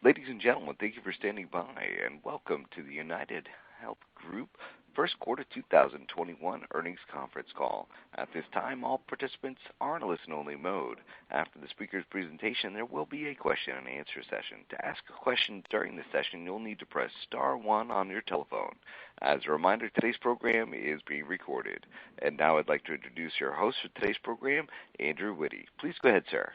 Ladies and gentlemen, thank you for standing by, and welcome to the Unitedhealth Group First Quarter 2021 Earnings Conference Call. At this time, all participants are in a listen-only mode. After the speaker's presentation, there will be a question-and-answer session. To ask a question during the session, you'll need to press star one on your telephone. As a reminder, today's program is being recorded. And now I'd like to introduce your host for today's program, Andrew Whitty. Please go ahead, sir.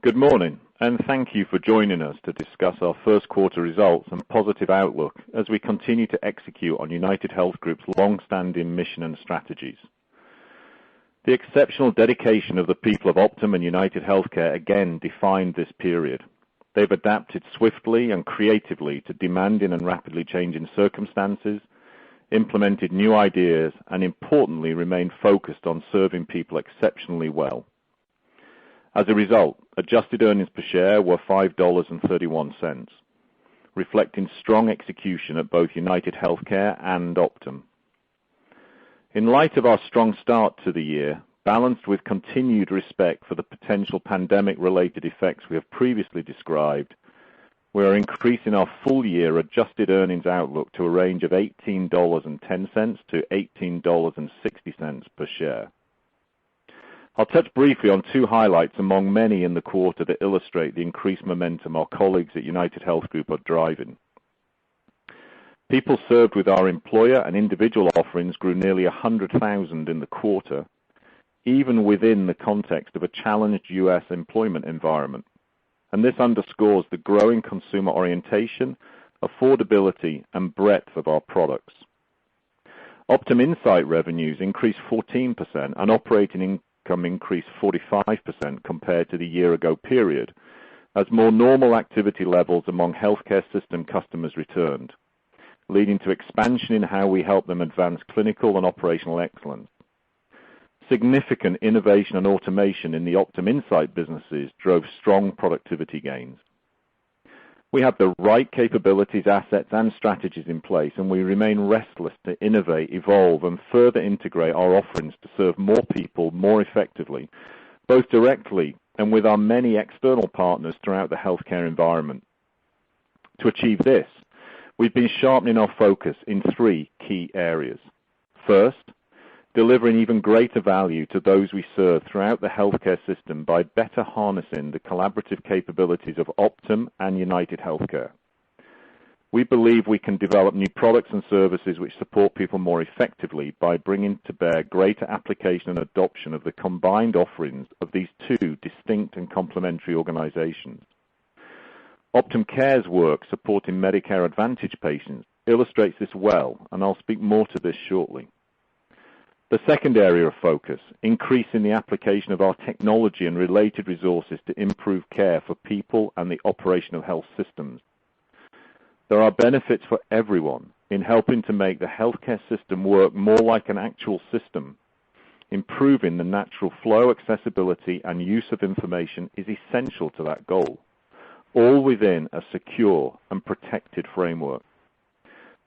Good morning, and thank you for joining us to discuss our first quarter results and positive outlook as we continue to execute on Unitedhealth Group's long-standing mission and strategies. The exceptional dedication of the people of Optum and UnitedHealthcare again defined this period. They've adapted swiftly and creatively to demanding and rapidly changing circumstances, implemented new ideas, and importantly remained focused on serving people exceptionally well. As a result, adjusted earnings per share were $5.31, reflecting strong execution at both UnitedHealthcare and Optum. In light of our strong start to the year, balanced with continued respect for the potential pandemic-related effects we have previously described, we are increasing our full-year adjusted earnings outlook to a range of $18.10 to $18.60 per share. I'll touch briefly on two highlights among many in the quarter that illustrate the increased momentum our colleagues at UnitedHealth Group are driving. People served with our employer and individual offerings grew nearly 100,000 in the quarter, even within the context of a challenged U.S. employment environment. And this underscores the growing consumer orientation, affordability, and breadth of our products. Optum Insight revenues increased 14% and operating income increased 45% compared to the year-ago period, as more normal activity levels among healthcare system customers returned, leading to expansion in how we help them advance clinical and operational excellence. Significant innovation and automation in the Optum Insight businesses drove strong productivity gains. We have the right capabilities, assets, and strategies in place, and we remain restless to innovate, evolve, and further integrate our offerings to serve more people more effectively, both directly and with our many external partners throughout the healthcare environment. To achieve this, we've been sharpening our focus in three key areas. First, delivering even greater value to those we serve throughout the healthcare system by better harnessing the collaborative capabilities of Optum and UnitedHealthcare. We believe we can develop new products and services which support people more effectively by bringing to bear greater application and adoption of the combined offerings of these two distinct and complementary organizations. Optum Care's work supporting Medicare Advantage patients illustrates this well, and I'll speak more to this shortly. The second area of focus, increasing the application of our technology and related resources to improve care for people and the operation of health systems. There are benefits for everyone in helping to make the healthcare system work more like an actual system. Improving the natural flow, accessibility, and use of information is essential to that goal, all within a secure and protected framework.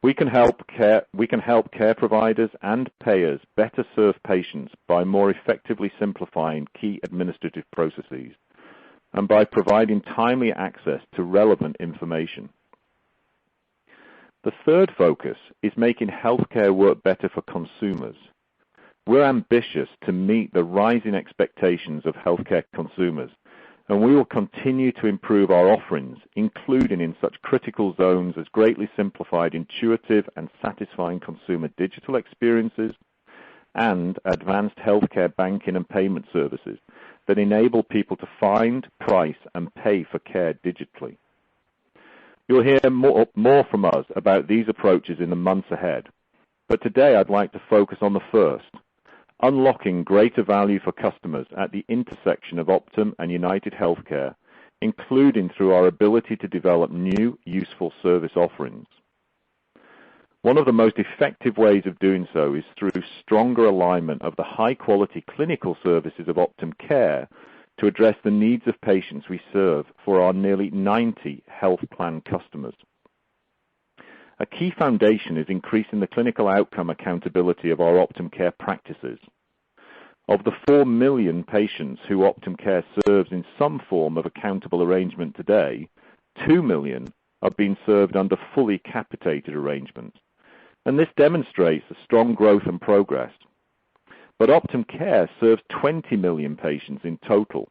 We can help care providers and payers better serve patients by more effectively simplifying key administrative processes and by providing timely access to relevant information. The third focus is making healthcare work better for consumers. We're ambitious to meet the rising expectations of healthcare consumers, and we will continue to improve our offerings, including in such critical zones as greatly simplified, intuitive, and satisfying consumer digital experiences and advanced healthcare banking and payment services that enable people to find, price, and pay for care digitally. You'll hear more from us about these approaches in the months ahead, but today I'd like to focus on the first, unlocking greater value for customers at the intersection of Optum and UnitedHealthcare, including through our ability to develop new, useful service offerings. One of the most effective ways of doing so is through stronger alignment of the high-quality clinical services of Optum Care to address the needs of patients we serve for our nearly 90 health plan customers. A key foundation is increasing the clinical outcome accountability of our Optum Care practices. Of the 4 million patients who Optum Care serves in some form of accountable arrangement today, 2 million are being served under fully capitated arrangements. And this demonstrates a strong growth and progress. But Optum Care serves 20 million patients in total,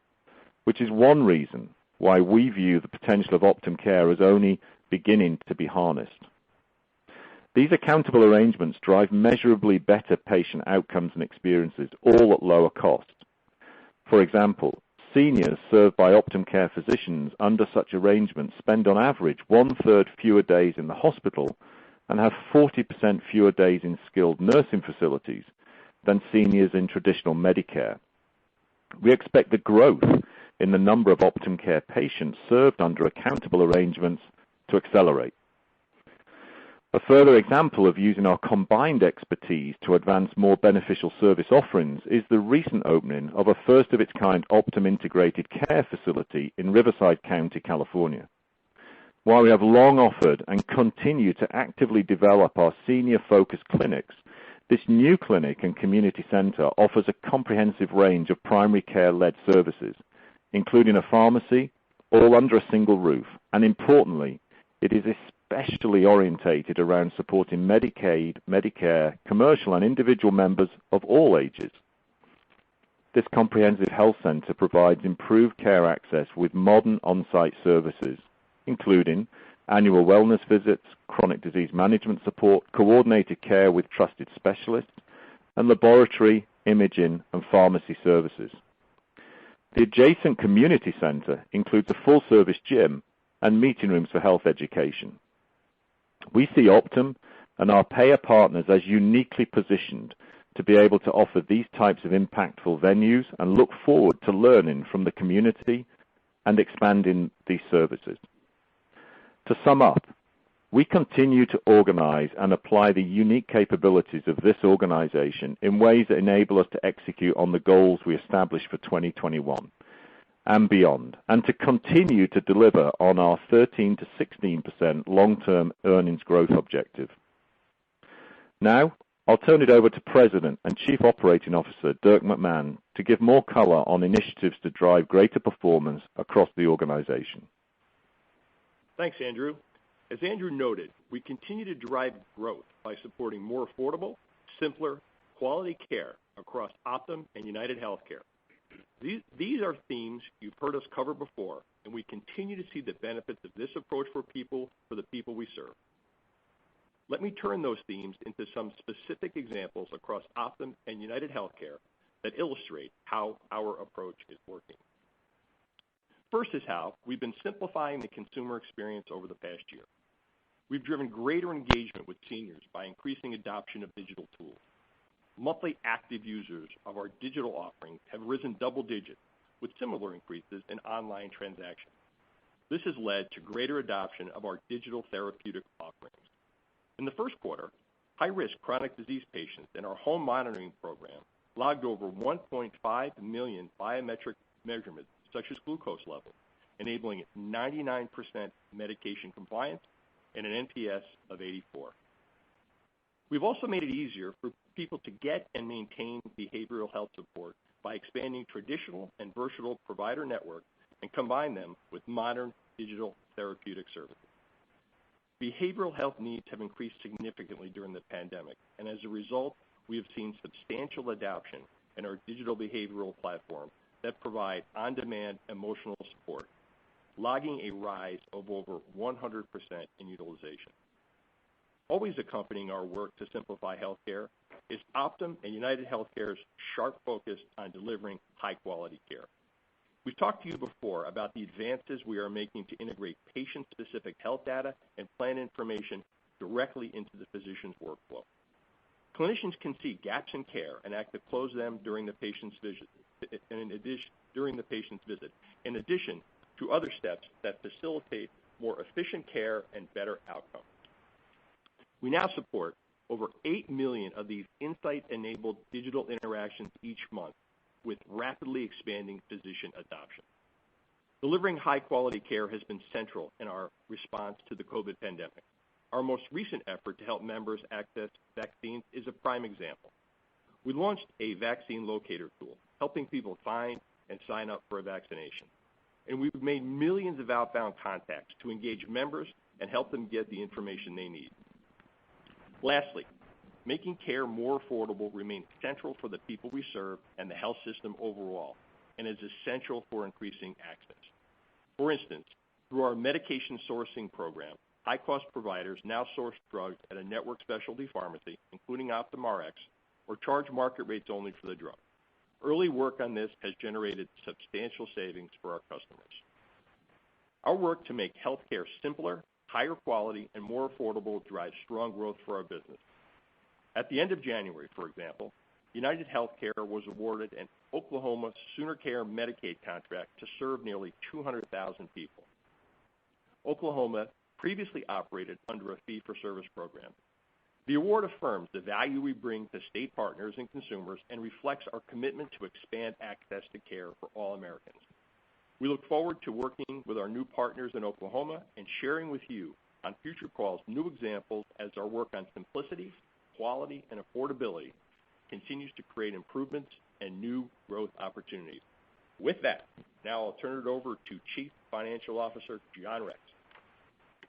which is one reason why we view the potential of Optum Care as only beginning to be harnessed. These accountable arrangements drive measurably better patient outcomes and experiences, all at lower cost. For example, seniors served by Optum Care physicians under such arrangements spend on average 1/3 fewer days in the hospital and have 40% fewer days in skilled nursing facilities than seniors in traditional Medicare. We expect the growth in the number of Optum Care patients served under accountable arrangements to accelerate. A further example of using our combined expertise to advance more beneficial service offerings is the recent opening of a first-of-its-kind Optum Integrated Care facility in Riverside County, California. While we have long offered and continue to actively develop our senior-focused clinics, this new clinic and community center offers a comprehensive range of primary care-led services, including a pharmacy, all under a single roof, and importantly, it is especially orientated around supporting Medicaid, Medicare, commercial and individual members of all ages. This comprehensive health center provides improved care access with modern on-site services, including annual wellness visits, chronic disease management support, coordinated care with trusted specialists, and laboratory, imaging, and pharmacy services. The adjacent community center includes a full-service gym and meeting rooms for health education. We see Optum and our payer partners as uniquely positioned to be able to offer these types of impactful venues and look forward to learning from the community and expanding these services. To sum up, we continue to organize and apply the unique capabilities of this organization in ways that enable us to execute on the goals we established for 2021 and beyond, and to continue to deliver on our 13 to 16% long-term earnings growth objective. Now, I'll turn it over to President and Chief Operating Officer Dirk Mcmahon to give more color on initiatives to drive greater performance across the organization. Thanks, Andrew. As Andrew noted, we continue to drive growth by supporting more affordable, simpler, quality care across Optum and UnitedHealthcare. These are themes you've heard us cover before, and we continue to see the benefits of this approach for the people we serve. Let me turn those themes into some specific examples across Optum and UnitedHealthcare that illustrate how our approach is working. First is how we've been simplifying the consumer experience over the past year. We've driven greater engagement with seniors by increasing adoption of digital tools. Monthly active users of our digital offerings have risen double digits, with similar increases in online transactions. This has led to greater adoption of our digital therapeutic offerings. In the first quarter, high-risk chronic disease patients in our home monitoring program logged over 1.5 million biometric measurements, such as glucose levels, enabling 99% medication compliance and an NPS of 84. We've also made it easier for people to get and maintain behavioral health support by expanding traditional and virtual provider networks and combine them with modern digital therapeutic services. Behavioral health needs have increased significantly during the pandemic, and as a result, we have seen substantial adoption in our digital behavioral platform that provide on-demand emotional support, logging a rise of over 100% in utilization. Always accompanying our work to simplify healthcare is Optum and UnitedHealthcare's sharp focus on delivering high-quality care. We've talked to you before about the advances we are making to integrate patient-specific health data and plan information directly into the physician's workflow. Clinicians can see gaps in care and act to close them during the patient's visit, in addition to other steps that facilitate more efficient care and better outcomes. We now support over 8 million of these insight-enabled digital interactions each month, with rapidly expanding physician adoption. Delivering high-quality care has been central in our response to the COVID pandemic. Our most recent effort to help members access vaccines is a prime example. We launched a vaccine locator tool, helping people find and sign up for a vaccination. and we've made millions of outbound contacts to engage members and help them get the information they need. Lastly, making care more affordable remains central for the people we serve and the health system overall, and is essential for increasing access. For instance, through our medication sourcing program, high-cost providers now source drugs at a network specialty pharmacy, including OptumRx, or charge market rates only for the drug. Early work on this has generated substantial savings for our customers. Our work to make healthcare simpler, higher quality, and more affordable drives strong growth for our business. At the end of January, for example, UnitedHealthcare was awarded an Oklahoma Sooner Care Medicaid contract to serve nearly 200,000 people. Oklahoma previously operated under a fee-for-service program. The award affirms the value we bring to state partners and consumers and reflects our commitment to expand access to care for all Americans. We look forward to working with our new partners in Oklahoma and sharing with you on future calls new examples as our work on simplicity, quality, and affordability continues to create improvements and new growth opportunities. With that, now I'll turn it over to Chief Financial Officer John Rex.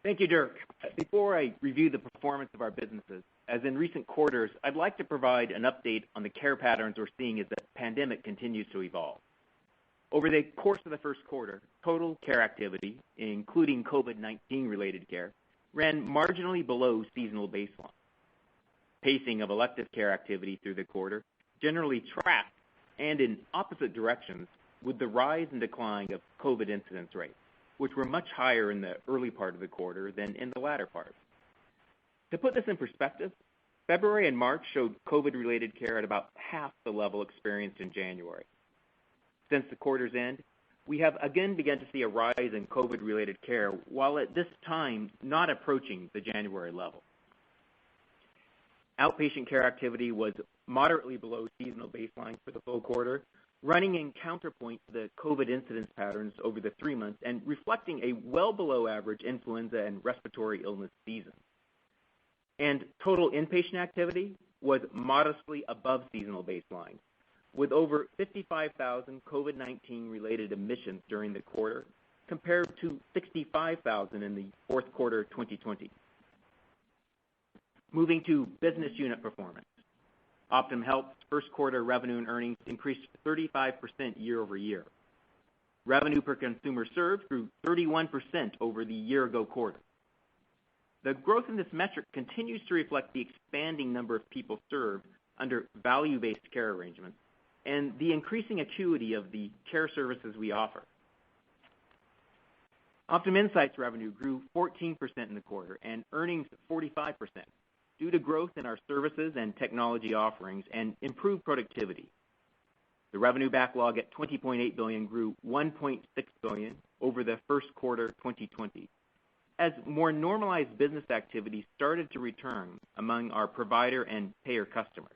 Thank you, Dirk. Before I review the performance of our businesses, as in recent quarters, I'd like to provide an update on the care patterns we're seeing as the pandemic continues to evolve. Over the course of the first quarter, total care activity, including COVID-19 related care, ran marginally below seasonal baseline. Pacing of elective care activity through the quarter generally tracked and in opposite directions with the rise and decline of COVID incidence rates, which were much higher in the early part of the quarter than in the latter part. To put this in perspective, February and March showed COVID-related care at about half the level experienced in January. Since the quarter's end, we have again begun to see a rise in COVID-related care, while at this time not approaching the January level. Outpatient care activity was moderately below seasonal baseline for the full quarter, running in counterpoint to the COVID incidence patterns over the 3 months and reflecting a well below average influenza and respiratory illness season. And total inpatient activity was modestly above seasonal baseline, with over 55,000 COVID-19 related admissions during the quarter, compared to 65,000 in the fourth quarter of 2020. Moving to business unit performance. Optum Health's first quarter revenue and earnings increased 35% year over year. Revenue per consumer served grew 31% over the year ago quarter. The growth in this metric continues to reflect the expanding number of people served under value-based care arrangements and the increasing acuity of the care services we offer. Optum Insight's revenue grew 14% in the quarter and earnings 45%. Due to growth in our services and technology offerings and improved productivity. The revenue backlog at $20.8 billion grew $1.6 billion over the first quarter 2020, as more normalized business activity started to return among our provider and payer customers.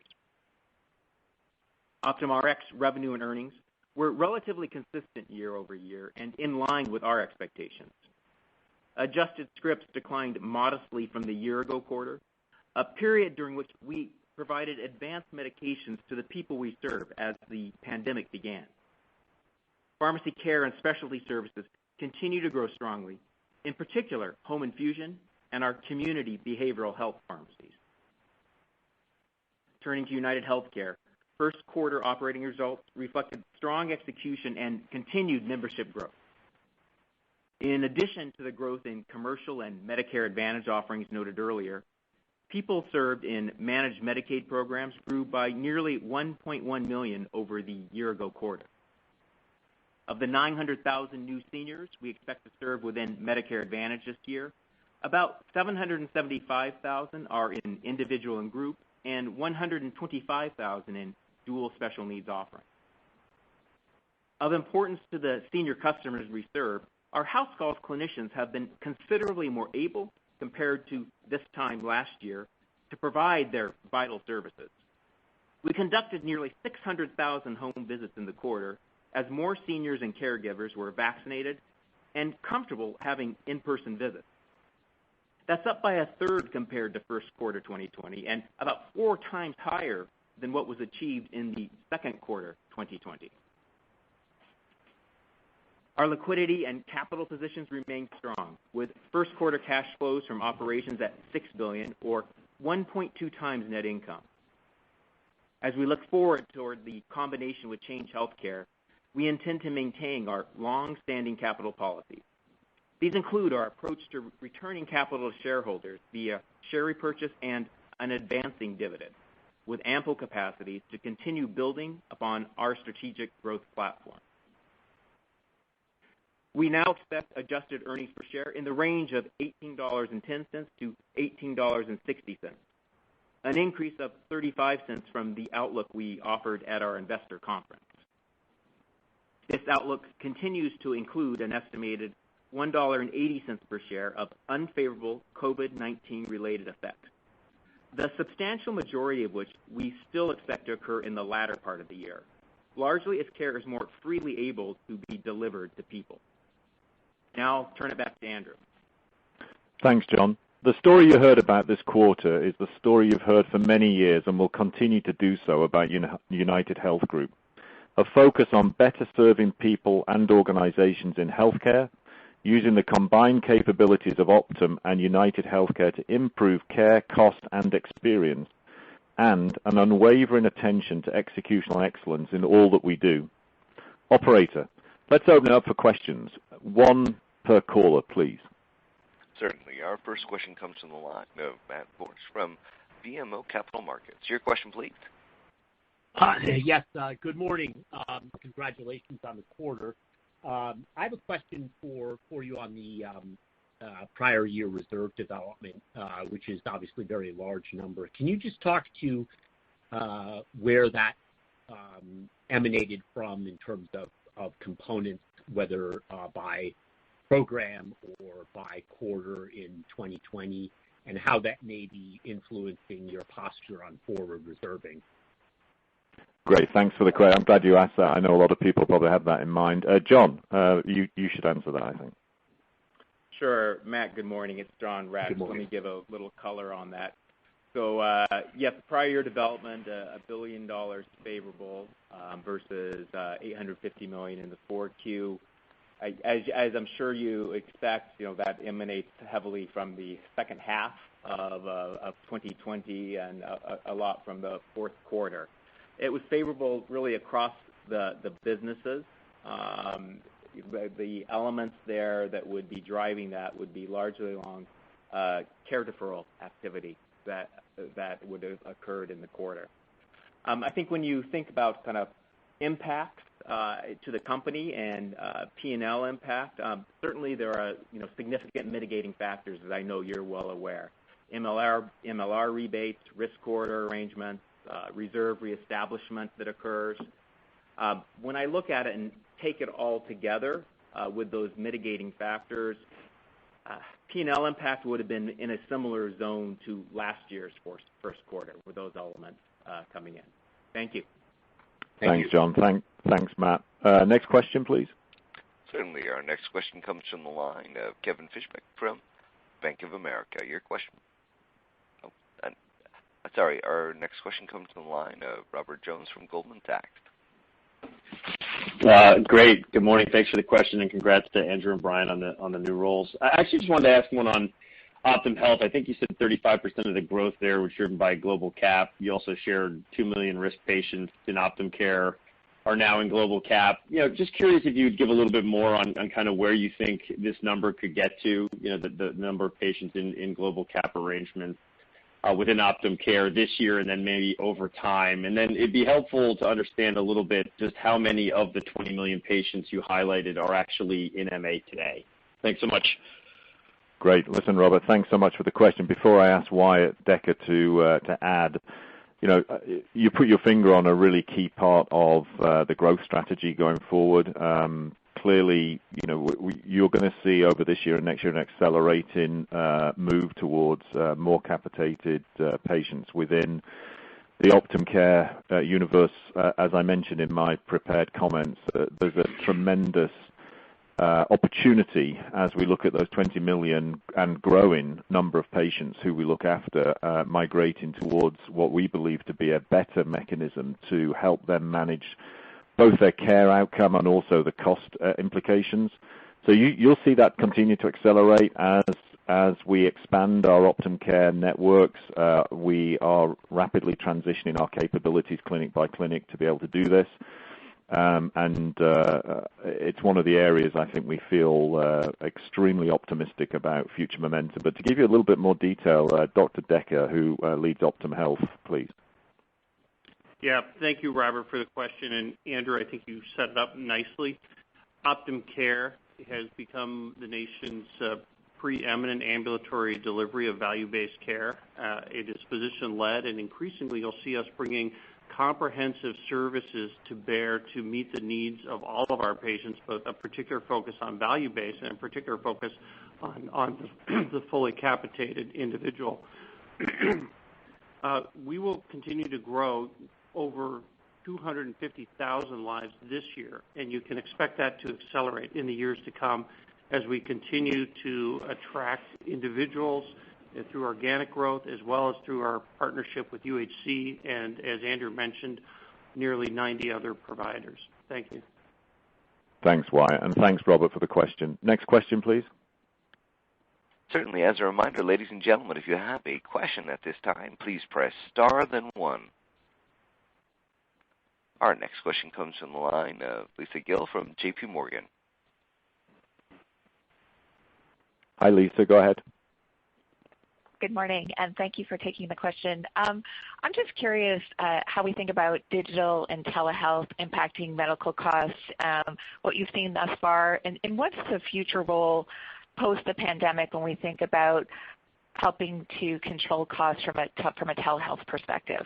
OptumRx revenue and earnings were relatively consistent year over year and in line with our expectations. Adjusted scripts declined modestly from the year ago quarter, a period during which we provided advanced medications to the people we serve as the pandemic began. Pharmacy care and specialty services continue to grow strongly, in particular home infusion and our community behavioral health pharmacies. Turning to UnitedHealthcare, first quarter operating results reflected strong execution and continued membership growth. In addition to the growth in commercial and Medicare Advantage offerings noted earlier, people served in managed Medicaid programs grew by nearly 1.1 million over the year-ago quarter. Of the 900,000 new seniors we expect to serve within Medicare Advantage this year, about 775,000 are in individual and group, and 125,000 in dual special needs offerings. Of importance to the senior customers we serve, our house calls clinicians have been considerably more able compared to this time last year to provide their vital services. We conducted nearly 600,000 home visits in the quarter as more seniors and caregivers were vaccinated and comfortable having in-person visits. That's up by a third compared to first quarter 2020 and about 4 times higher than what was achieved in the second quarter 2020. Our liquidity and capital positions remain strong, with first quarter cash flows from operations at $6 billion, or 1.2 times net income. As we look forward toward the combination with Change Healthcare, we intend to maintain our long-standing capital policies. These include our approach to returning capital to shareholders via share repurchase and an advancing dividend, with ample capacity to continue building upon our strategic growth platform. We now expect adjusted earnings per share in the range of $18.10 to $18.60, an increase of 35 cents from the outlook we offered at our investor conference. This outlook continues to include an estimated $1.80 per share of unfavorable COVID-19 related effects, the substantial majority of which we still expect to occur in the latter part of the year, largely as care is more freely able to be delivered to people. Now I'll turn it back to Andrew. Thanks, John. The story you heard about this quarter is the story you've heard for many years and will continue to do so about UnitedHealth Group. A focus on better serving people and organizations in healthcare, using the combined capabilities of Optum and UnitedHealthcare to improve care, cost, and experience, and an unwavering attention to executional excellence in all that we do. Operator, let's open it up for questions. One per caller, please. Certainly. Our first question comes from the line of Matt Borsch from BMO Capital Markets. Your question, please. Yes, good morning. Congratulations on the quarter. I have a question for you on the prior year reserve development, which is obviously a very large number. Can you just talk to where that emanated from in terms of components, whether by program or by quarter in 2020, and how that may be influencing your posture on forward reserving? Great, thanks for the question. I'm glad you asked that. I know a lot of people probably have that in mind. John, you should answer that, I think. Sure. Matt, good morning. It's John Radcliffe. Good morning. Let me give a little color on that. So, yes, prior year development, $1 billion favorable versus $850 million in the 4Q. As I'm sure you expect, that emanates heavily from the second half of 2020 and a lot from the fourth quarter. It was favorable really across the businesses. The elements there that would be driving that would be largely along care deferral activity that would have occurred in the quarter. I think when you think about kind of impacts to the company and P&L impact, certainly there are significant mitigating factors that I know you're well aware. MLR rebates, risk corridor arrangements, reserve reestablishment that occurs. When I look at it and take it all together with those mitigating factors, P&L impact would have been in a similar zone to last year's first quarter with those elements coming in. Thank you. Thanks, John. Thanks, Matt. Next question, please. Certainly. Our next question comes from the line of Kevin Fischbeck from Bank of America. Your question. Our next question comes from the line of Robert Jones from Goldman Sachs. Great. Good morning. Thanks for the question, and congrats to Andrew and Brian on the new roles. I actually just wanted to ask one on Optum Health. I think you said 35% of the growth there was driven by global cap. You also shared 2 million risk patients in Optum Care are now in global cap. Just curious if you would give a little bit more on kind of where you think this number could get to, the number of patients in global cap arrangements within Optum Care this year and then maybe over time. And then it'd be helpful to understand a little bit just how many of the 20 million patients you highlighted are actually in MA today. Thanks so much. Great. Listen, Robert, thanks so much for the question. Before I ask Wyatt Decker to add, you put your finger on a really key part of the growth strategy going forward. Clearly, you're going to see over this year and next year an accelerating move towards more capitated patients within the Optum Care universe. As I mentioned in my prepared comments, there's a tremendous opportunity as we look at those 20 million and growing number of patients who we look after, migrating towards what we believe to be a better mechanism to help them manage both their care outcome and also the cost implications. So you'll see that continue to accelerate as we expand our Optum Care networks. We are rapidly transitioning our capabilities clinic by clinic to be able to do this. It's one of the areas I think we feel extremely optimistic about future momentum. But to give you a little bit more detail, Dr. Decker, who leads Optum Health, please. Yeah, thank you, Robert, for the question. And Andrew, I think you set it up nicely. Optum Care has become the nation's preeminent ambulatory delivery of value-based care. It is physician-led, and increasingly you'll see us bringing comprehensive services to bear to meet the needs of all of our patients, but a particular focus on value-based and a particular focus on the fully capitated individual. We will continue to grow over 250,000 lives this year, and you can expect that to accelerate in the years to come as we continue to attract individuals through organic growth as well as through our partnership with UHC and, as Andrew mentioned, nearly 90 other providers. Thank you. Thanks, Wyatt, and thanks, Robert, for the question. Next question, please. Certainly. As a reminder, ladies and gentlemen, if you have a question at this time, please press star then one. Our next question comes from the line of Lisa Gill from J.P. Morgan. Hi, Lisa. Go ahead. Good morning, and thank you for taking the question. I'm just curious how we think about digital and telehealth impacting medical costs, what you've seen thus far, and what's the future role post the pandemic when we think about helping to control costs from a telehealth perspective?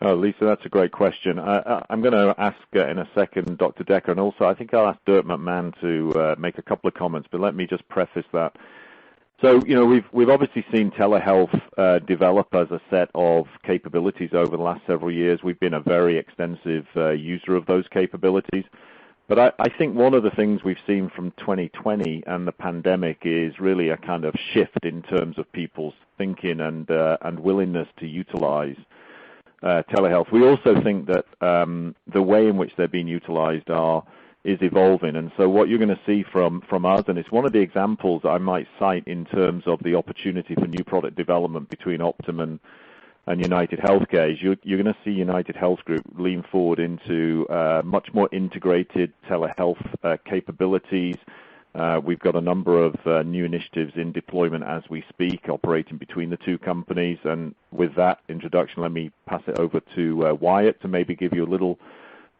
Oh, Lisa, that's a great question. I'm going to ask in a second Dr. Decker, and also I think I'll ask Dirk Mcmahon to make a couple of comments, but let me just preface that. So, we've obviously seen telehealth develop as a set of capabilities over the last several years. We've been a very extensive user of those capabilities. But I think one of the things we've seen from 2020 and the pandemic is really a kind of shift in terms of people's thinking and willingness to utilize telehealth. We also think that the way in which they're being utilized is evolving. And so what you're going to see from us, and it's one of the examples I might cite in terms of the opportunity for new product development between Optum and UnitedHealthcare, is you're going to see UnitedHealth Group lean forward into much more integrated telehealth capabilities. We've got a number of new initiatives in deployment as we speak, operating between the two companies. And with that introduction, let me pass it over to Wyatt to maybe give you a little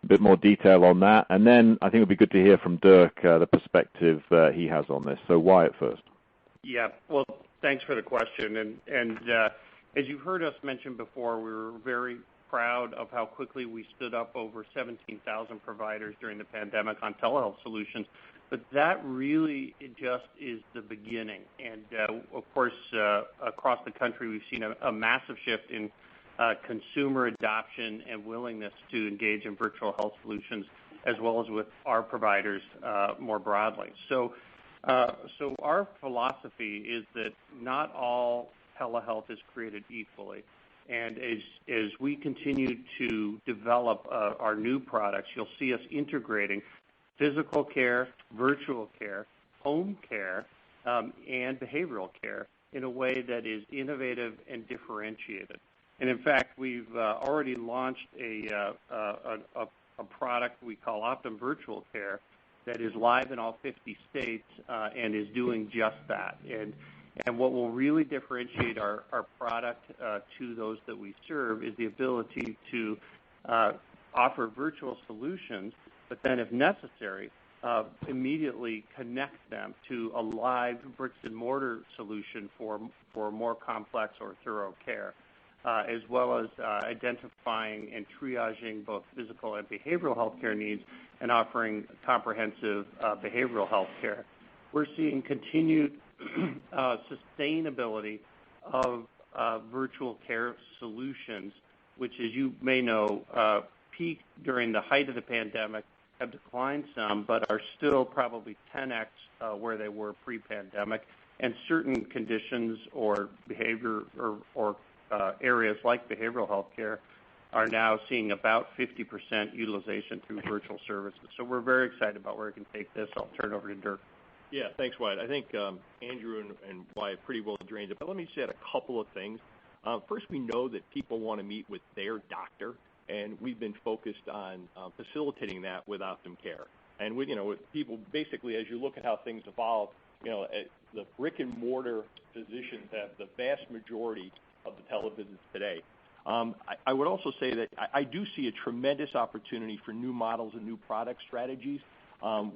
bit more detail on that. And then I think it would be good to hear from Dirk, the perspective he has on this. So Wyatt first. Yeah, well, thanks for the question. And as you've heard us mention before, we were very proud of how quickly we stood up over 17,000 providers during the pandemic on telehealth solutions. But that really just is the beginning. And, of course, across the country, we've seen a massive shift in consumer adoption and willingness to engage in virtual health solutions, as well as with our providers more broadly. So our philosophy is that not all telehealth is created equally. And as we continue to develop our new products, you'll see us integrating physical care, virtual care, home care, and behavioral care in a way that is innovative and differentiated. And in fact, we've already launched a product we call Optum Virtual Care that is live in all 50 states and is doing just that. And what will really differentiate our product to those that we serve is the ability to offer virtual solutions, but then if necessary, immediately connect them to a live bricks and mortar solution for more complex or thorough care. As well as identifying and triaging both physical and behavioral health care needs and offering comprehensive behavioral health care. We're seeing continued sustainability of virtual care solutions, which, as you may know, peaked during the height of the pandemic, have declined some, but are still probably 10x where they were pre-pandemic. And certain conditions or behavior or areas like behavioral health care are now seeing about 50% utilization through virtual services. So we're very excited about where we can take this. I'll turn it over to Dirk. Yeah, thanks, Wyatt. I think Andrew and Wyatt pretty well drained it, but let me say a couple of things. First, we know that people want to meet with their doctor, and we've been focused on facilitating that with Optum Care. And with people, basically, as you look at how things evolve, the brick and mortar physicians have the vast majority of the televisits today. I would also say that I do see a tremendous opportunity for new models and new product strategies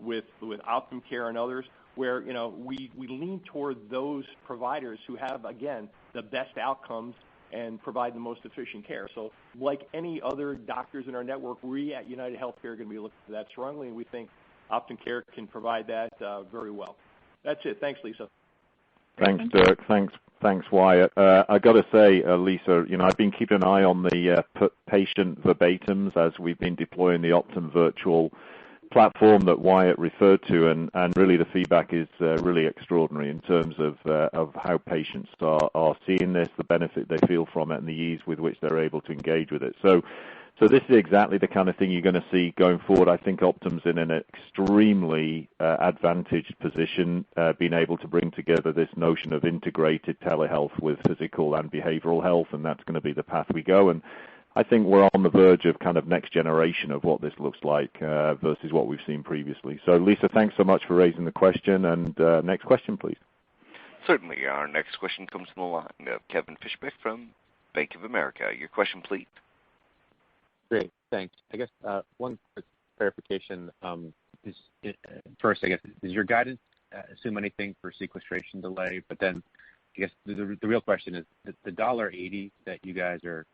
with Optum Care and others, where we lean toward those providers who have, again, the best outcomes and provide the most efficient care. So like any other doctors in our network, we at UnitedHealthcare are going to be looking for that strongly, and we think Optum Care can provide that very well. That's it. Thanks, Lisa. Thanks, Dirk. Thanks, Wyatt. I got to say, Lisa, I've been keeping an eye on the patient verbatims as we've been deploying the Optum virtual platform that Wyatt referred to, and really the feedback is really extraordinary in terms of how patients are seeing this, the benefit they feel from it, and the ease with which they're able to engage with it. So this is exactly the kind of thing you're going to see going forward. I think Optum's in an extremely advantaged position, being able to bring together this notion of integrated telehealth with physical and behavioral health, and that's going to be the path we go. And I think we're on the verge of kind of next generation of what this looks like versus what we've seen previously. So, Lisa, thanks so much for raising the question. And next question, please. Certainly. Our next question comes from the line of Kevin Fischbeck from Bank of America. Your question, please. Great, thanks. I guess one quick clarification. First, I guess, does your guidance assume anything for sequestration delay? But then, I guess the real question is the $1.80 that you guys are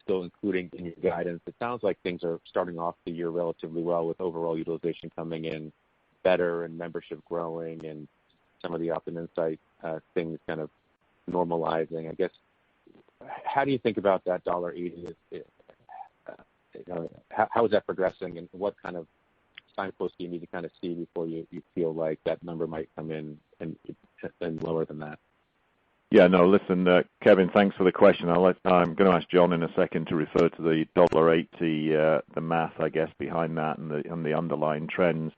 still including in your guidance. It sounds like things are starting off the year relatively well, with overall utilization coming in better and membership growing and some of the Optum Insight things kind of normalizing. I guess, how do you think about that $1.80? How is that progressing, and what kind of signposts do you need to kind of see before you feel like that number might come in and lower than that? Yeah, no, listen, Kevin, thanks for the question. I'm going to ask John in a second to refer to the $1.80, the math, I guess, behind that and the underlying trends.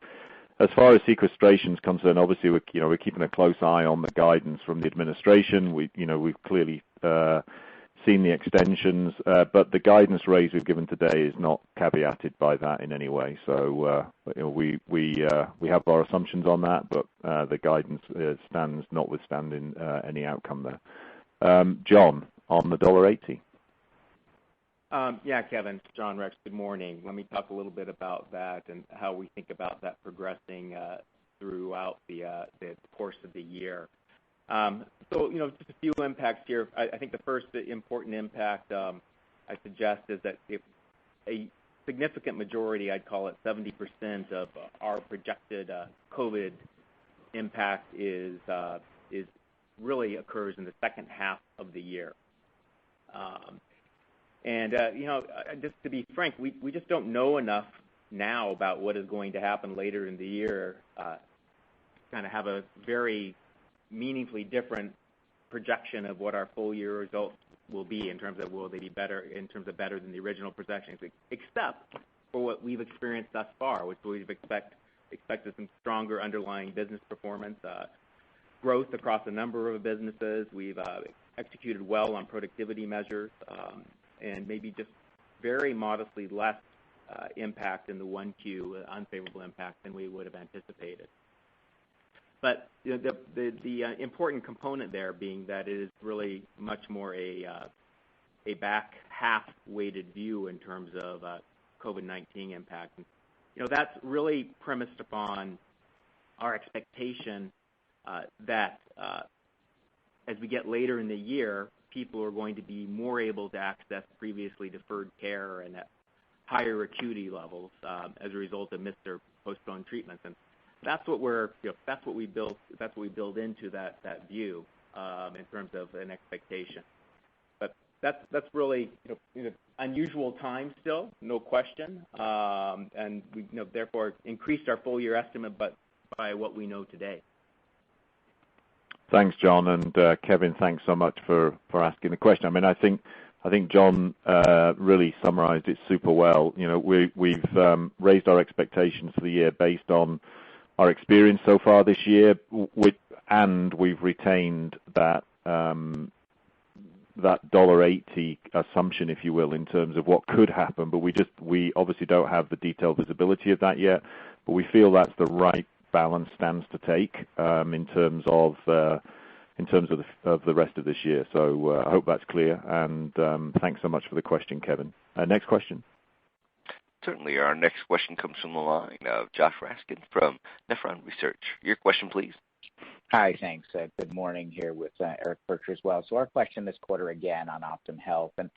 As far as sequestration is concerned, obviously we're keeping a close eye on the guidance from the administration. We've clearly seen the extensions, but the guidance raise we've given today is not caveated by that in any way. So we have our assumptions on that, but the guidance stands notwithstanding any outcome there. John, on the $1.80. Yeah, Kevin, John Rex, good morning. Let me talk a little bit about that and how we think about that progressing throughout the course of the year. So, just a few impacts here. I think the first important impact I suggest is that if a significant majority, I'd call it 70% of our projected COVID impact is really occurs in the second half of the year. Just to be frank, we just don't know enough now about what is going to happen later in the year kind of have a very meaningfully different projection of what our full year results will be in terms of will they be better, in terms of better than the original projections, except for what we've experienced thus far, which we've expected some stronger underlying business performance, growth across a number of businesses. We've executed well on productivity measures, and maybe just very modestly less impact in the 1Q, unfavorable impact than we would have anticipated. But the important component there being that it is really much more a back half weighted view in terms of COVID-19 impact. And, that's really premised upon our expectation that as we get later in the year, people are going to be more able to access previously deferred care and at higher acuity levels as a result of missed or postponed treatments. And that's what we build into that view in terms of an expectation. But that's really unusual times still, no question, and we therefore increased our full year estimate, but by what we know today. Thanks, John, and Kevin, thanks so much for asking the question. I mean, I think I think John really summarized it super well. We've raised our expectations for the year based on our experience so far this year, and we've retained that $1.80 assumption, if you will, in terms of what could happen. But we obviously don't have the detailed visibility of that yet. But we feel that's the right balanced stance to take in terms of the rest of this year. So I hope that's clear. And thanks so much for the question, Kevin. Next question. Certainly. Our next question comes from the line of Josh Raskin from Nephron Research. Your question, please. Hi, thanks. Good morning here with Eric Berkshire as well. So our question this quarter again on Optum Health, and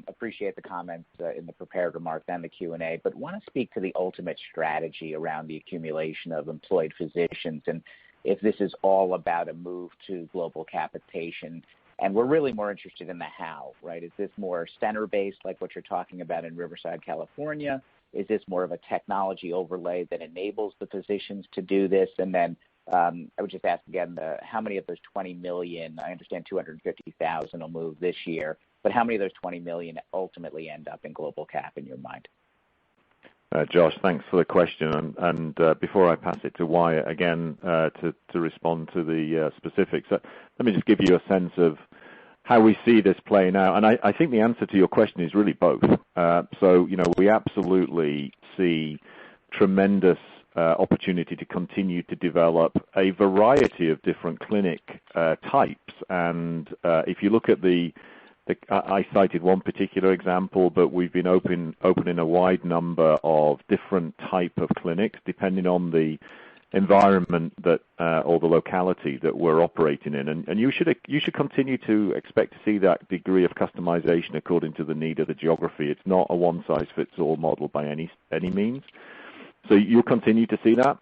appreciate the comments in the prepared remarks and the Q&A, but want to speak to the ultimate strategy around the accumulation of employed physicians and if this is all about a move to global capitation. And we're really more interested in the how, right? Is this more center-based like what you're talking about in Riverside, California? Is this more of a technology overlay that enables the physicians to do this? And then I would just ask again, how many of those 20 million, I understand 250,000 will move this year, but how many of those 20 million ultimately end up in global cap in your mind? Josh, thanks for the question. And before I pass it to Wyatt again to respond to the specifics, let me just give you a sense of how we see this playing out. And I think the answer to your question is really both. So, we absolutely see tremendous opportunity to continue to develop a variety of different clinic types. And if you look at I cited one particular example, but we've been opening a wide number of different type of clinics depending on the environment or the locality that we're operating in. And you should continue to expect to see that degree of customization according to the need of the geography. It's not a one-size-fits-all model by any means. So you'll continue to see that.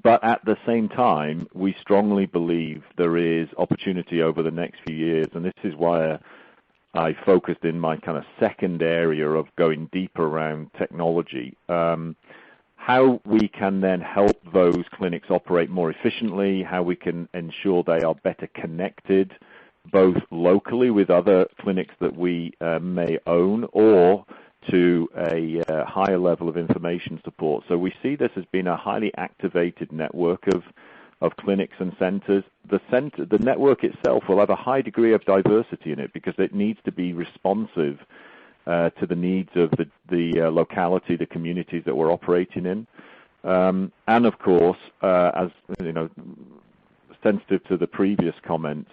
But at the same time, we strongly believe there is opportunity over the next few years, and this is why I focused in my kind of second area of going deeper around technology. How we can then help those clinics operate more efficiently, how we can ensure they are better connected, both locally with other clinics that we may own or to a higher level of information support. So we see this as being a highly activated network of clinics and centers. The network itself will have a high degree of diversity in it because it needs to be responsive to the needs of the locality, the communities that we're operating in. And of course, as sensitive to the previous comments,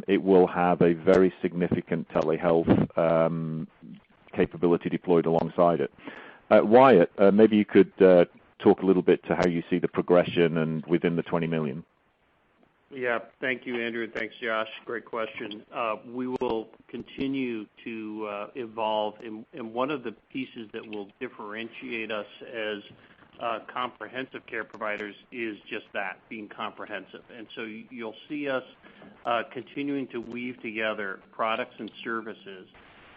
it will have a very significant telehealth capability deployed alongside it. Wyatt, maybe you could talk a little bit to how you see the progression and within the 20 million. Yeah, thank you, Andrew, and thanks, Josh. Great question. We will continue to evolve, and one of the pieces that will differentiate us as comprehensive care providers is just that, being comprehensive. And so you'll see us continuing to weave together products and services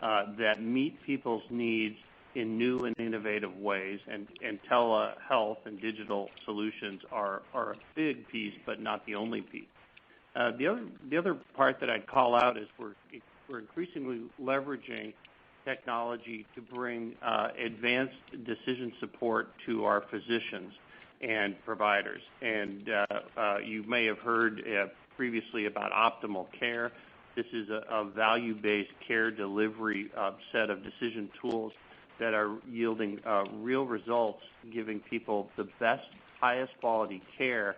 that meet people's needs in new and innovative ways, and telehealth and digital solutions are a big piece, but not the only piece. The other part that I'd call out is we're increasingly leveraging technology to bring advanced decision support to our physicians and providers. And you may have heard previously about optimal care. This is a value-based care delivery set of decision tools that are yielding real results, giving people the best, highest quality care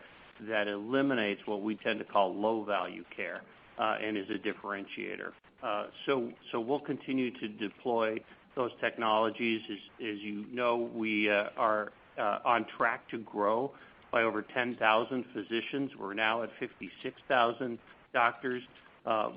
that eliminates what we tend to call low-value care and is a differentiator. So we'll continue to deploy those technologies. As you know, we are on track to grow by over 10,000 physicians. We're now at 56,000 doctors,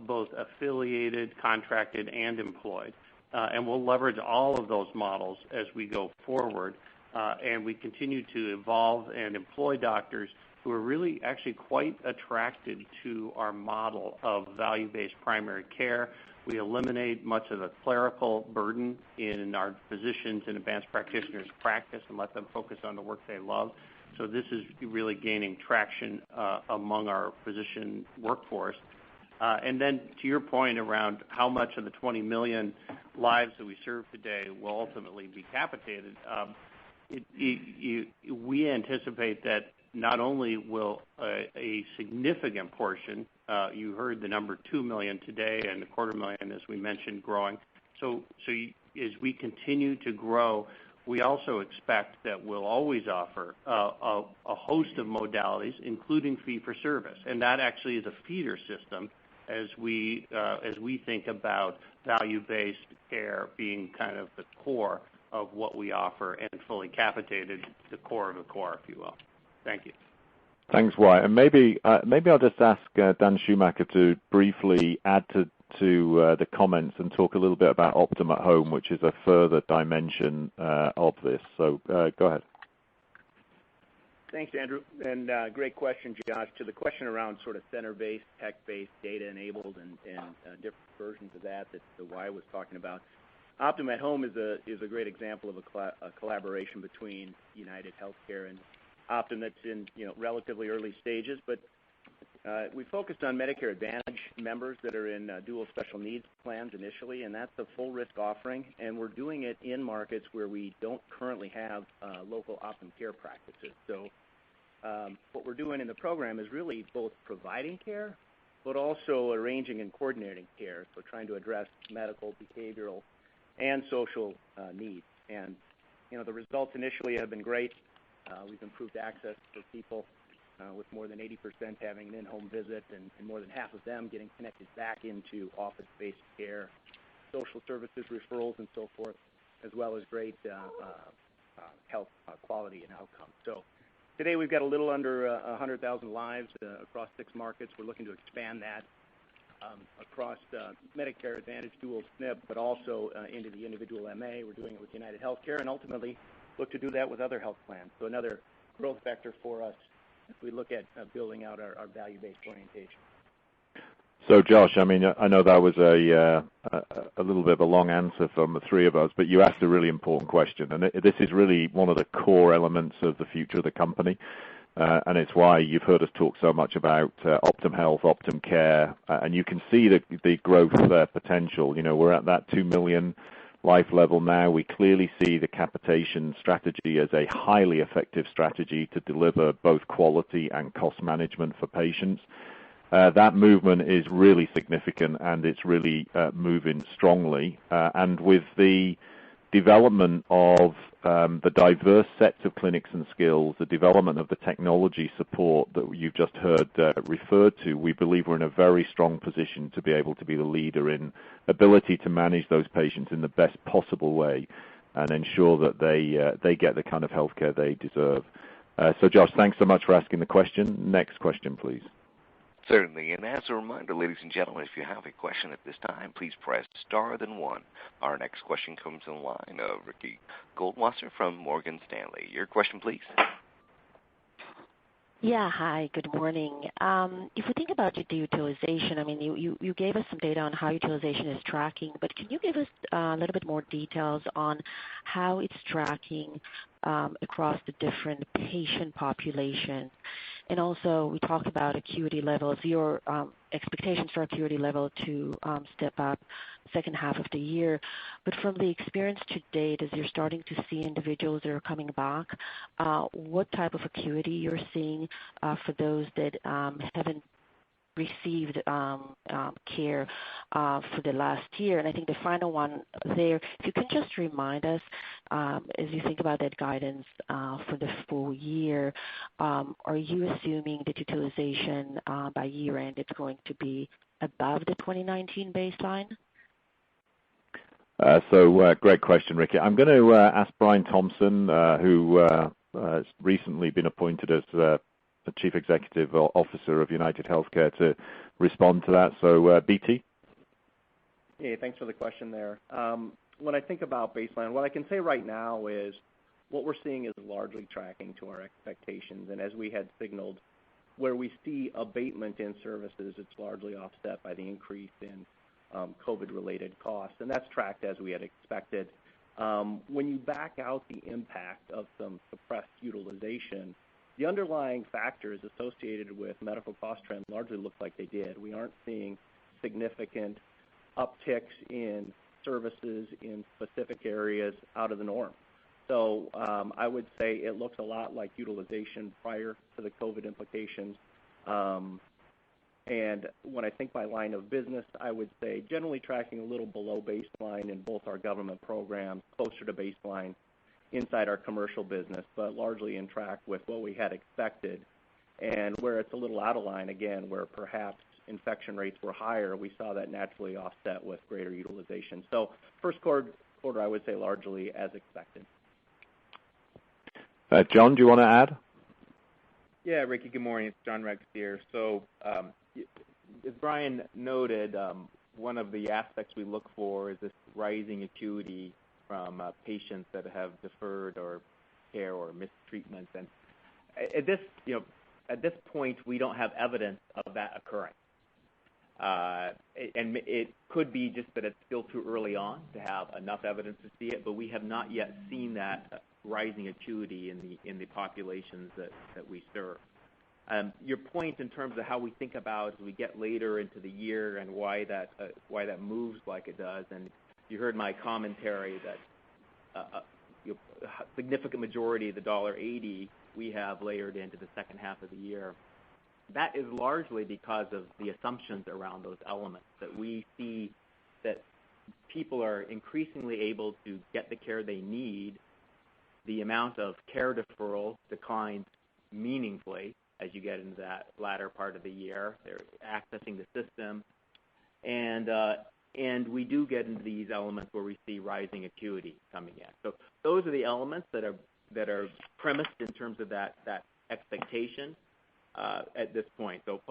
both affiliated, contracted, and employed. And we'll leverage all of those models as we go forward. And we continue to evolve and employ doctors who are really actually quite attracted to our model of value-based primary care. We eliminate much of the clerical burden in our physicians and advanced practitioners' practice and let them focus on the work they love. So this is really gaining traction among our physician workforce. And then to your point around how much of the 20 million lives that we serve today will ultimately be capitated, we anticipate that not only will a significant portion, you heard the number 2 million today and a 250,000, as we mentioned, growing. So as we continue to grow, we also expect that we'll always offer a host of modalities, including fee-for-service. And that actually is a feeder system as we think about value-based care being kind of the core of what we offer and fully capitated, the core of the core, if you will. Thank you. Thanks, Wyatt. And maybe I'll just ask Dan Schumacher to briefly add to the comments and talk a little bit about Optum at Home, which is a further dimension of this. So go ahead. Thanks, Andrew. And great question, Josh. To the question around sort of center-based, tech-based, data-enabled, and different versions of that Wyatt was talking about. Optum at Home is a great example of a collaboration between UnitedHealthcare and Optum that's in relatively early stages, but we focused on Medicare Advantage members that are in dual special needs plans initially, and that's a full risk offering, and we're doing it in markets where we don't currently have local Optum care practices. So what we're doing in the program is really both providing care, but also arranging and coordinating care, so trying to address medical, behavioral, and social needs. And the results initially have been great. We've improved access for people with more than 80% having an in-home visit and more than half of them getting connected back into office-based care, social services, referrals, and so forth, as well as great health quality and outcomes. So today we've got a little under 100,000 lives across 6 markets. We're looking to expand that across Medicare Advantage, dual SNP, but also into the individual MA. We're doing it with UnitedHealthcare and ultimately look to do that with other health plans. So another growth vector for us as we look at building out our value-based orientation. So, Josh, I mean, I know that was a little bit of a long answer from the three of us, but you asked a really important question, and this is really one of the core elements of the future of the company, and it's why you've heard us talk so much about Optum Health, Optum Care, and you can see the growth potential. We're at that 2 million life level now. We clearly see the capitation strategy as a highly effective strategy to deliver both quality and cost management for patients. That movement is really significant, and it's really moving strongly. And with the development of the diverse sets of clinics and skills, the development of the technology support that you've just heard referred to, we believe we're in a very strong position to be able to be the leader in ability to manage those patients in the best possible way and ensure that they get the kind of healthcare they deserve. So, Josh, thanks so much for asking the question. Next question, please. Certainly, and as a reminder, ladies and gentlemen, if you have a question at this time, please press star then 1. Our next question comes in the line of Ricky Goldwasser from Morgan Stanley. Your question, please. Yeah, hi, good morning. If we think about the utilization, I mean, you gave us some data on how utilization is tracking, but can you give us a little bit more details on how it's tracking across the different patient populations? And also, we talked about acuity levels, your expectations for acuity level to step up second half of the year. But from the experience to date, as you're starting to see individuals that are coming back, what type of acuity you're seeing for those that haven't received care for the last year? And I think the final one there, if you can just remind us, as you think about that guidance for the full year, are you assuming that utilization by year end it's going to be above the 2019 baseline? So great question, Ricky. I'm going to ask Brian Thompson, who has recently been appointed as the Chief Executive Officer of UnitedHealthcare, to respond to that. So, BT? Hey, thanks for the question there. When I think about baseline, what I can say right now is what we're seeing is largely tracking to our expectations. And as we had signaled, where we see abatement in services, it's largely offset by the increase in COVID-related costs. And that's tracked as we had expected. When you back out the impact of some suppressed utilization, the underlying factors associated with medical cost trend largely look like they did. We aren't seeing significant upticks in services in specific areas out of the norm. So I would say it looks a lot like utilization prior to the COVID implications. And when I think by line of business, I would say generally tracking a little below baseline in both our government programs, closer to baseline inside our commercial business, but largely in track with what we had expected. And where it's a little out of line, again, where perhaps infection rates were higher, we saw that naturally offset with greater utilization. So first quarter, I would say largely as expected. John, do you want to add? Yeah, Ricky, good morning. It's John Rex here. So as Brian noted, one of the aspects we look for is this rising acuity from patients that have deferred or care or missed treatments. And at this point, we don't have evidence of that occurring. And it could be just that it's still too early on to have enough evidence to see it, but we have not yet seen that rising acuity in the populations that we serve. Your point in terms of how we think about as we get later into the year and why that moves like it does, and you heard my commentary that a significant majority of the $1.80 we have layered into the second half of the year. That is largely because of the assumptions around those elements, that we see that people are increasingly able to get the care they need. The amount of care deferral declines meaningfully as you get into that latter part of the year. They're accessing the system. And we do get into these elements where we see rising acuity coming in. So those are the elements that are premised in terms of that expectation at this point. So,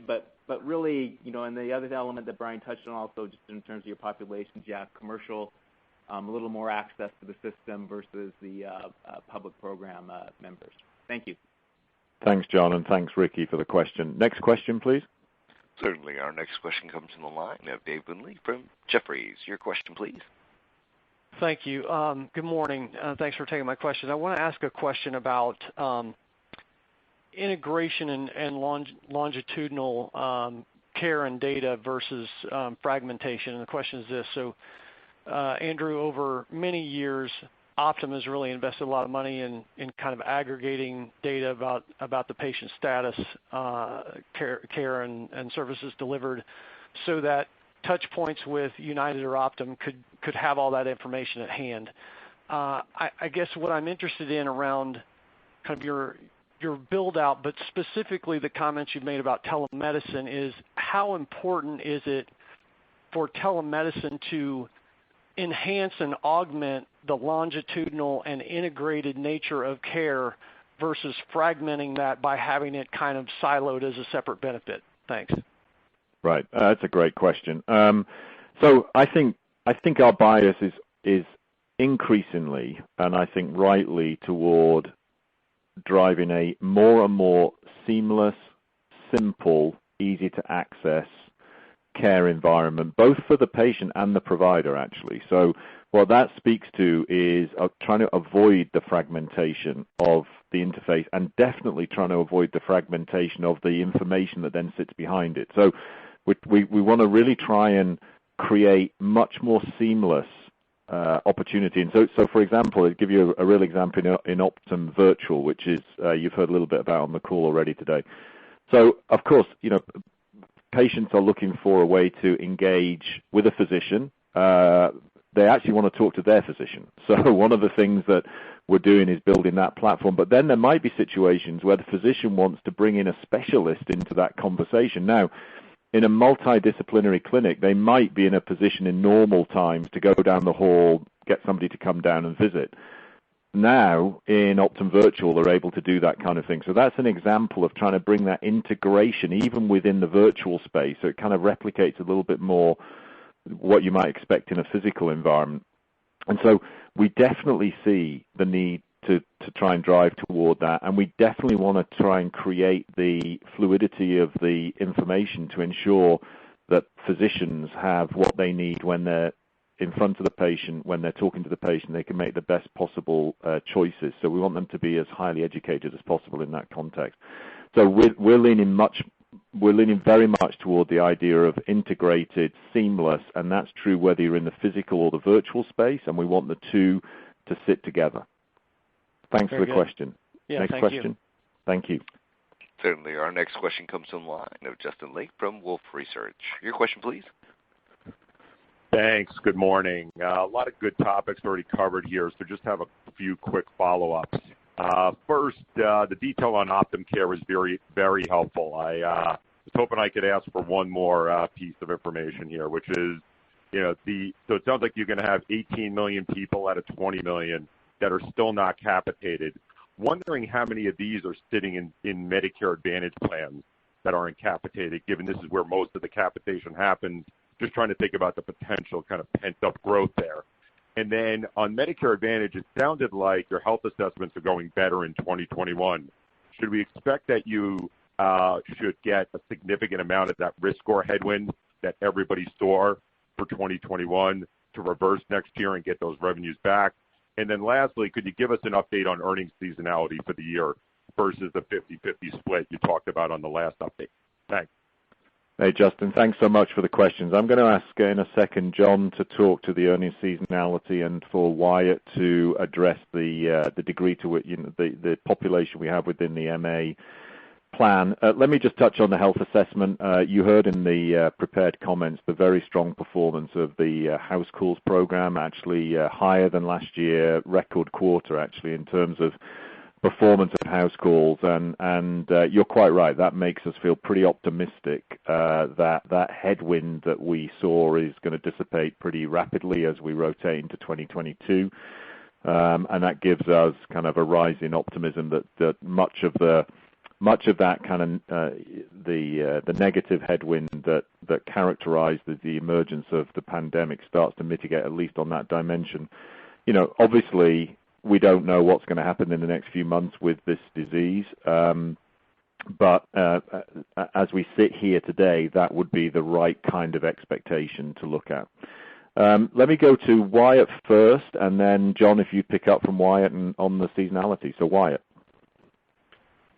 but really, and the other element that Brian touched on also, just in terms of your populations, you have commercial, a little more access to the system versus the public program members. Thank you. Thanks, John, and thanks, Ricky, for the question. Next question, please. Certainly. Our next question comes from the line of Dave Windley from Jefferies. Your question, please. Thank you. Good morning. Thanks for taking my question. I want to ask a question about integration and longitudinal care and data versus fragmentation. And the question is this. So, Andrew, over many years, Optum has really invested a lot of money in kind of aggregating data about the patient status, care and services delivered, so that touch points with United or Optum could have all that information at hand. I guess what I'm interested in around kind of your build out, but specifically the comments you've made about telemedicine, is how important is it for telemedicine to enhance and augment the longitudinal and integrated nature of care versus fragmenting that by having it kind of siloed as a separate benefit? Thanks. Right. That's a great question. So I think our bias is increasingly, and I think rightly, toward driving a more and more seamless, simple, easy to access care environment, both for the patient and the provider, actually. So what that speaks to is trying to avoid the fragmentation of the interface, and definitely trying to avoid the fragmentation of the information that then sits behind it. So we want to really try and create much more seamless opportunity. And so for example, I'll give you a real example in Optum Virtual, which is you've heard a little bit about on the call already today. So of course, patients are looking for a way to engage with a physician. They actually want to talk to their physician. So one of the things that we're doing is building that platform. But then there might be situations where the physician wants to bring in a specialist into that conversation. Now, in a multidisciplinary clinic, they might be in a position in normal times to go down the hall, get somebody to come down and visit. Now, in Optum Virtual, they're able to do that kind of thing. So that's an example of trying to bring that integration even within the virtual space. So it kind of replicates a little bit more what you might expect in a physical environment. And so we definitely see the need to try and drive toward that. And we definitely want to try and create the fluidity of the information to ensure that physicians have what they need when they're in front of the patient, when they're talking to the patient, they can make the best possible choices. So we want them to be as highly educated as possible in that context. So we're leaning very much toward the idea of integrated, seamless, and that's true whether you're in the physical or the virtual space, and we want the two to sit together. Thanks for the question. Yeah, next question. Thank you. Certainly. Our next question comes from the line of Justin Lake from Wolfe Research. Your question, please. Thanks. Good morning. A lot of good topics already covered here, so just have a few quick follow-ups. First, the detail on Optum Care was very, very helpful. I was hoping I could ask for one more piece of information here, which is, so it sounds like you're going to have 18 million people out of 20 million that are still not capitated. Wondering how many of these are sitting in Medicare Advantage plans that aren't capitated, given this is where most of the capitation happens. Just trying to think about the potential kind of pent-up growth there. And then on Medicare Advantage, it sounded like your health assessments are going better in 2021. Should we expect that you should get a significant amount of that risk score headwind that everybody saw for 2021 to reverse next year and get those revenues back? And then lastly, could you give us an update on earnings seasonality for the year versus the 50-50 split you talked about on the last update? Thanks. Hey, Justin, thanks so much for the questions. I'm going to ask in a second John to talk to the earnings seasonality and for Wyatt to address the degree to which the population we have within the MA plan. Let me just touch on the health assessment. You heard in the prepared comments the very strong performance of the house calls program, actually higher than last year, record quarter actually in terms of performance of house calls, and you're quite right. That makes us feel pretty optimistic that headwind that we saw is going to dissipate pretty rapidly as we rotate into 2022, and that gives us kind of a rise in optimism that much of that kind of the negative headwind that characterized the emergence of the pandemic starts to mitigate, at least on that dimension. Obviously, we don't know what's going to happen in the next few months with this disease, but as we sit here today, that would be the right kind of expectation to look at. Let me go to Wyatt first, and then John, if you pick up from Wyatt on the seasonality. So Wyatt.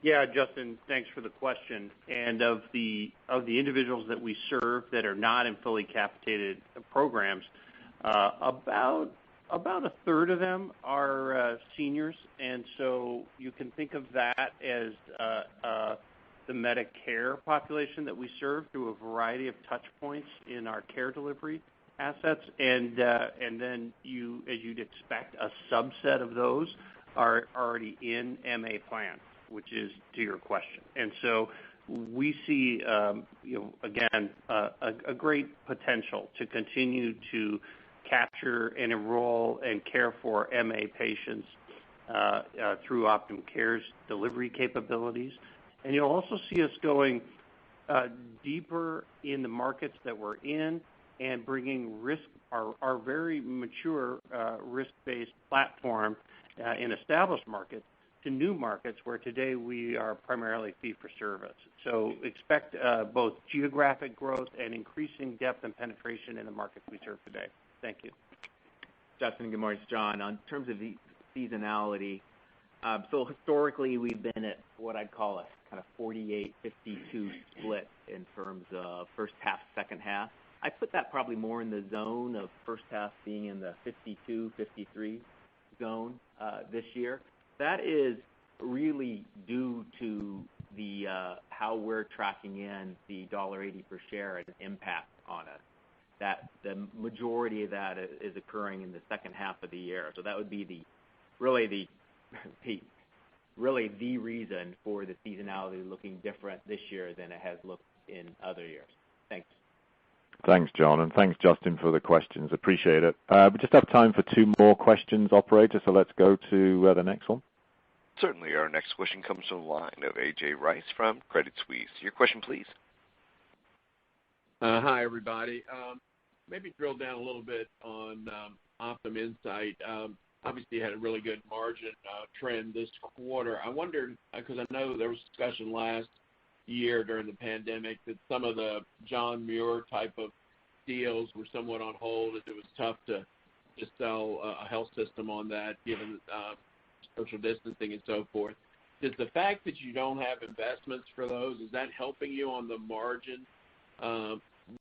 Yeah, Justin, thanks for the question. And of the individuals that we serve that are not in fully capitated programs, about a third of them are seniors, and so you can think of that as the Medicare population that we serve through a variety of touch points in our care delivery assets, and then as you'd expect, a subset of those are already in MA plans, which is to your question. And so we see, again, a great potential to continue to capture and enroll and care for MA patients through Optum Care's delivery capabilities. And you'll also see us going deeper in the markets that we're in and bringing our very mature risk-based platform in established markets to new markets where today we are primarily fee-for-service. So expect both geographic growth and increasing depth and penetration in the markets we serve today. Thank you. Justin, good morning. It's John. On terms of the seasonality, so historically we've been at what I'd call a kind of 48-52 split in terms of first half, second half. I put that probably more in the zone of first half being in the 52-53 zone this year. That is really due to the how we're tracking in the $1.80 per share as an impact on us. That the majority of that is occurring in the second half of the year. So that would be really the reason for the seasonality looking different this year than it has looked in other years. Thanks. Thanks, John, and thanks, Justin, for the questions. Appreciate it. We just have time for two more questions, operator, so let's go to the next one. Certainly. Our next question comes from the line of A.J. Rice from Credit Suisse. Your question, please. Hi, everybody. Maybe drill down a little bit on Optum Insight. Obviously, you had a really good margin trend this quarter. I wondered, because I know there was discussion last year during the pandemic that some of the John Muir type of deals were somewhat on hold as it was tough to sell a health system on that given social distancing and so forth. Does the fact that you don't have investments for those, is that helping you on the margin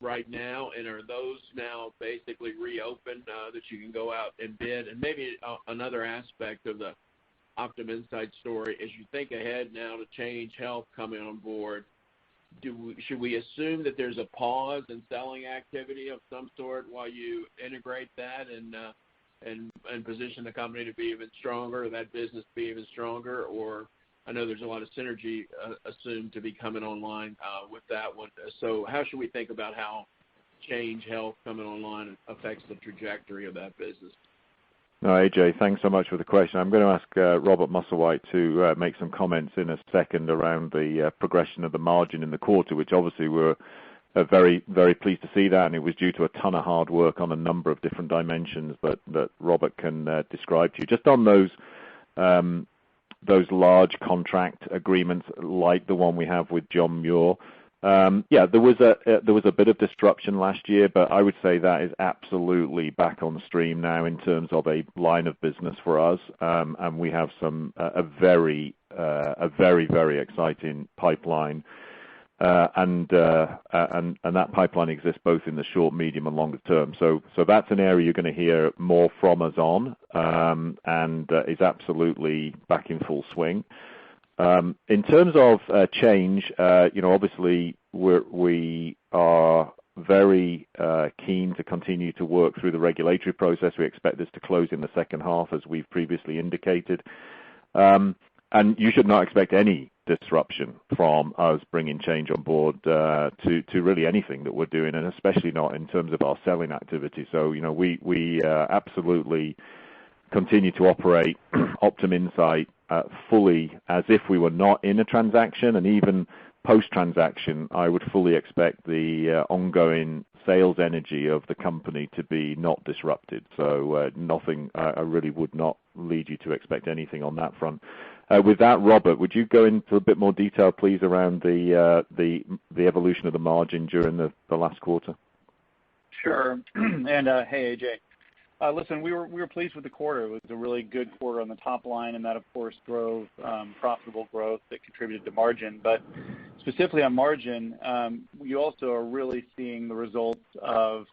right now? And are those now basically reopened that you can go out and bid? And maybe another aspect of the Optum Insight story, as you think ahead now to Change Health coming on board, should we assume that there's a pause in selling activity of some sort while you integrate that and position the company to be even stronger, or that business to be even stronger? Or I know there's a lot of synergy assumed to be coming online with that one. So how should we think about how Change Health coming online affects the trajectory of that business? No, AJ, thanks so much for the question. I'm going to ask Robert Musselwhite to make some comments in a second around the progression of the margin in the quarter, which obviously we're very, very pleased to see that, and it was due to a ton of hard work on a number of different dimensions that Robert can describe to you. Just on those large contract agreements like the one we have with John Muir. There was a bit of disruption last year, but I would say that is absolutely back on stream now in terms of a line of business for us, and we have a very exciting pipeline, and that pipeline exists both in the short, medium, and longer term. So that's an area you're going to hear more from us on, and is absolutely back in full swing. In terms of change, obviously we are very keen to continue to work through the regulatory process. We expect this to close in the second half, as we've previously indicated. And you should not expect any disruption from us bringing Change on board to really anything that we're doing, and especially not in terms of our selling activity. So, we absolutely continue to operate Optum Insight fully as if we were not in a transaction, and even post-transaction, I would fully expect the ongoing sales energy of the company to be not disrupted. So nothing, I really would not lead you to expect anything on that front. With that, Robert, would you go into a bit more detail, please, around the evolution of the margin during the last quarter? Sure. And hey, AJ. Listen, we were pleased with the quarter. It was a really good quarter on the top line, and that, of course, drove profitable growth that contributed to margin. But specifically on margin, you also are really seeing the results of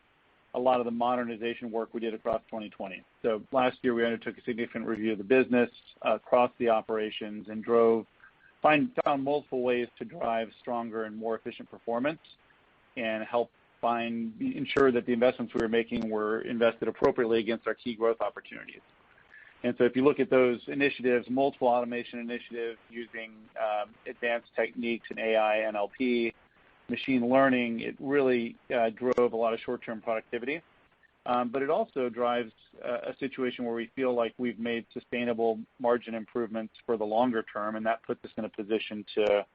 a lot of the modernization work we did across 2020. So last year we undertook a significant review of the business across the operations and found multiple ways to drive stronger and more efficient performance and help ensure that the investments we were making were invested appropriately against our key growth opportunities. And so if you look at those initiatives, multiple automation initiatives using advanced techniques in AI, NLP, machine learning, it really drove a lot of short-term productivity. But it also drives a situation where we feel like we've made sustainable margin improvements for the longer term, and that puts us in a position to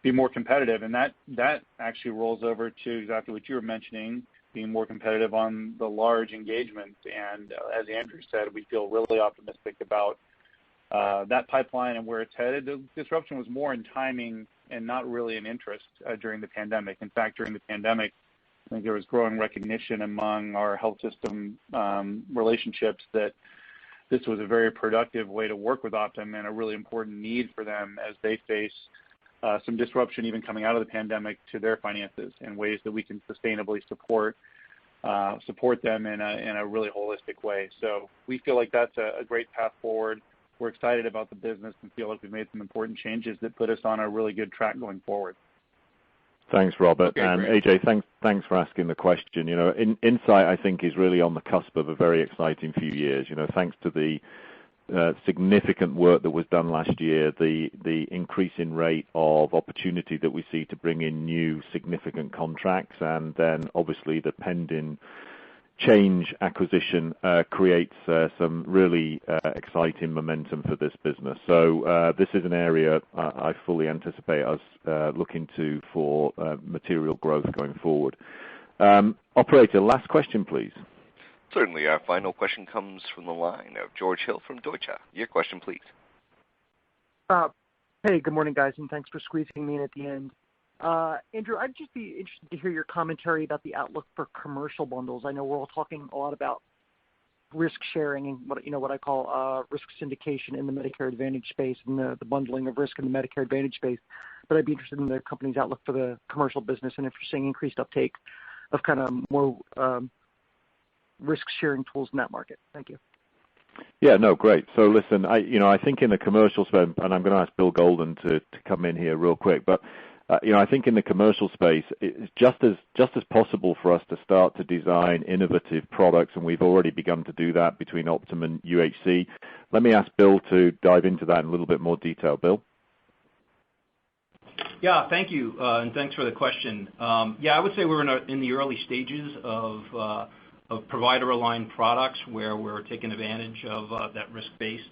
be more competitive. And that actually rolls over to exactly what you were mentioning, being more competitive on the large engagements. And as Andrew said, we feel really optimistic about that pipeline and where it's headed. The disruption was more in timing and not really in interest during the pandemic. In fact, during the pandemic, I think there was growing recognition among our health system relationships that this was a very productive way to work with Optum and a really important need for them as they face some disruption even coming out of the pandemic to their finances, and ways that we can sustainably support them in a really holistic way. So we feel like that's a great path forward. We're excited about the business and feel like we've made some important changes that put us on a really good track going forward. Thanks, Robert. Okay, and great. AJ, thanks for asking the question. Insight, I think, is really on the cusp of a very exciting few years. Thanks to the significant work that was done last year, the increasing rate of opportunity that we see to bring in new significant contracts, and then obviously the pending Change acquisition creates some really exciting momentum for this business. So this is an area I fully anticipate us looking to for material growth going forward. Operator, last question, please. Certainly. Our final question comes from the line of George Hill from Deutsche. Your question, please. Hey, good morning, guys, and thanks for squeezing me in at the end. Andrew, I'd just be interested to hear your commentary about the outlook for commercial bundles. I know we're all talking a lot about risk sharing and what I call risk syndication in the Medicare Advantage space and the bundling of risk in the Medicare Advantage space. But I'd be interested in the company's outlook for the commercial business and if you're seeing increased uptake of kind of more risk sharing tools in that market. Thank you. Yeah, no, great. So listen, I think in the commercial space, and I'm going to ask Bill Golden to come in here real quick, but I think in the commercial space, it's just as possible for us to start to design innovative products, and we've already begun to do that between Optum and UHC. Let me ask Bill to dive into that in a little bit more detail. Bill? Yeah, thank you, and thanks for the question. I would say we're in the early stages of provider-aligned products where we're taking advantage of that risk base.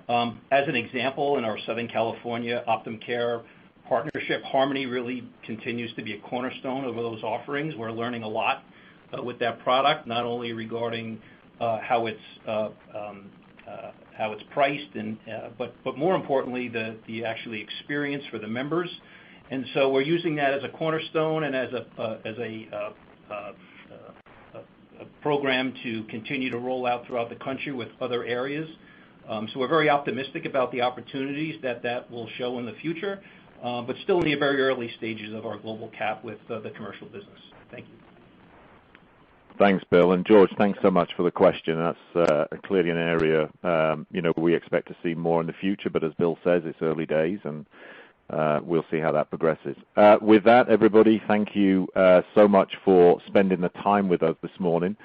As an example, in our Southern California Optum Care partnership, Harmony really continues to be a cornerstone of those offerings. We're learning a lot with that product, not only regarding how it's priced, but more importantly, the actually experience for the members. And so we're using that as a cornerstone and as a program to continue to roll out throughout the country with other areas. So we're very optimistic about the opportunities that will show in the future, but still in the very early stages of our global cap with the commercial business. Thank you. Thanks, Bill. And George, thanks so much for the question. That's clearly an area we expect to see more in the future, but as Bill says, it's early days, and we'll see how that progresses. With that, everybody, thank you so much for spending the time with us this morning.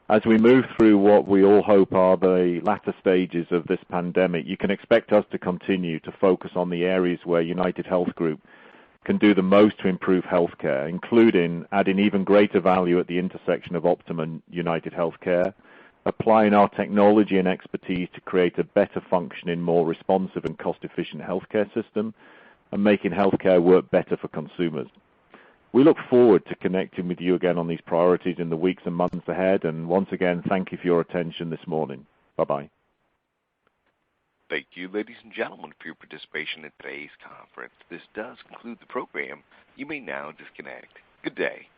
As we move through what we all hope are the latter stages of this pandemic, you can expect us to continue to focus on the areas where UnitedHealth Group can do the most to improve healthcare, including adding even greater value at the intersection of Optum and UnitedHealthcare, applying our technology and expertise to create a better functioning, more responsive and cost-efficient healthcare system, and making healthcare work better for consumers. We look forward to connecting with you again on these priorities in the weeks and months ahead, and once again, thank you for your attention this morning. Bye-bye. Thank you, ladies and gentlemen, for your participation in today's conference. This does conclude the program. You may now disconnect. Good day.